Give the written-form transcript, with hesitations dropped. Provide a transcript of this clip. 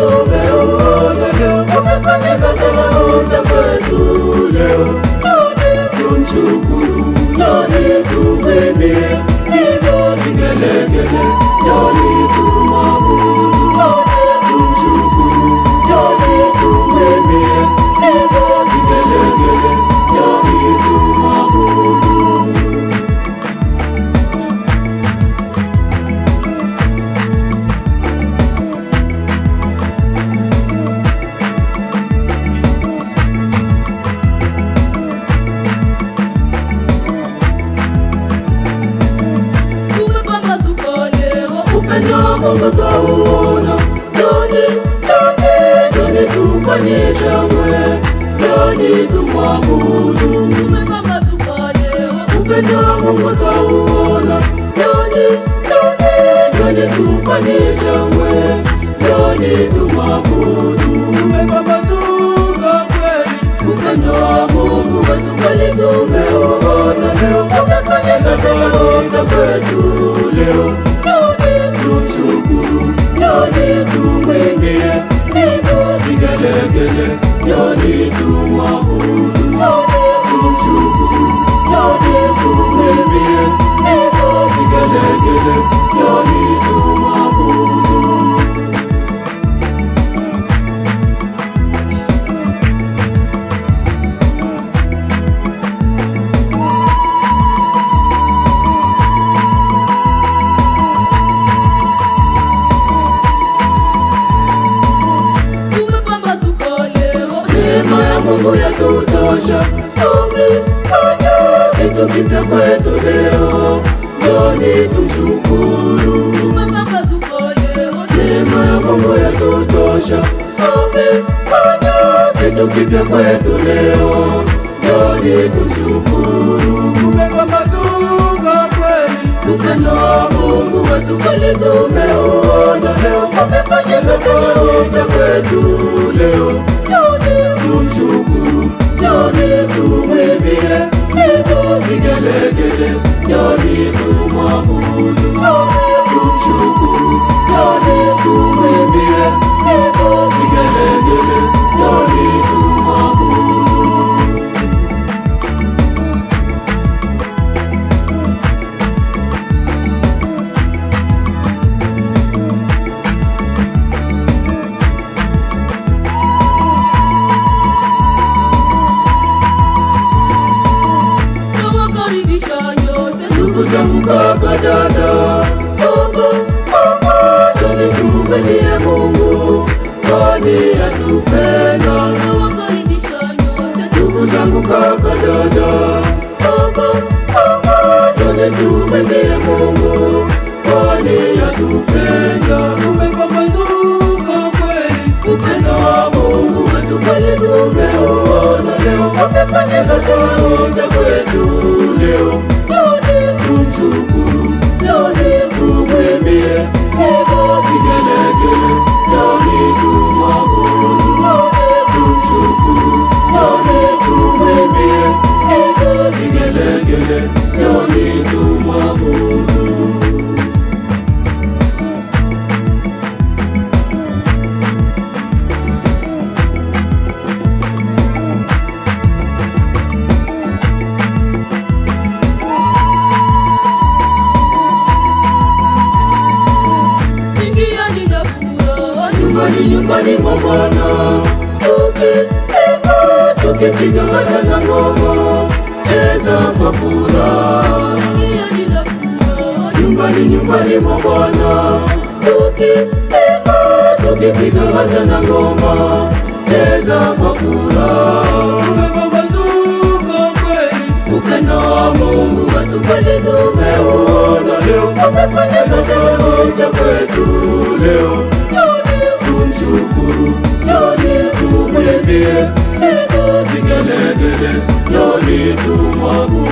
tumeuona leo, umefanyika tena upya kwetu leo. Tumshukuru, njoni tumwimbie, piga vigelegele, njoni tumwabudu. Tumshukuru, njoni tumwimbie, piga vigelegele, njoni tumwabudu. Upendo wa Mungu twauona, njoni tumfanye shangwe, njoni tumwabudu. Upendo wa Mungu twauona, njoni tumfanye shangwe, njoni tumwabudu. Umepambazuka kweli, upendo wa Mungu wetu kweli tumeuona leo, umefanyika tena upya kwetu leo. Tumshukuru, njoni tumwimbie, piga vigelegele, njoni tumwabudu. Tumshukuru, njoni tumwimbie, piga vigelegele, njoni tumwabudu. Neema ya Mungu yatutosha, tumefanya vitu vipya kwetu leo, njoni tumshukuru. Neema ya Mungu yatutosha, tumefanya vitu vipya kwetu leo, njoni tumshukuru. Umepambazuka kweli, upendo wa Mungu wetu kweli tumeuona leo, umefanyika tena upya kwetu leo. Tumshukuru, njoni tumwimbie, piga vigelegele, njoni tumwabudu. Tumshukuru, njoni tumwimbie, piga vigelegele, njoni tumwabudu. Ndugu zangu, kaka, dada, baba, mama, njoni tumwimbie Mungu, kwani atupenda. Ndugu zangu, kaka, dada, baba, mama, njoni tumwimbie Mungu, kwani atupenda. Umepambazuka kweli, upendo wa Mungu wetu kweli tumeuona leo, umefanyika tena upya kwetu leo. Tumshukuru, njoni tumwimbie, piga vigelegele, njoni tumwabudu. Tumshukuru, njoni tumwimbie, piga vigelegele, njoni tumwabudu. Nyumbani mwa Bwana, tukipiga ngoma na ngoma, cheza kwa furaha. Nyumbani mwa Bwana, tukipiga ngoma na ngoma, cheza kwa furaha. Umepambazuka kweli, upendo wa Mungu wetu kweli tumeuona leo, umefanyika tena upya kwetu leo. Tumshukuru, njoni tumwimbie, piga vigelegele, njoni tumwabudu.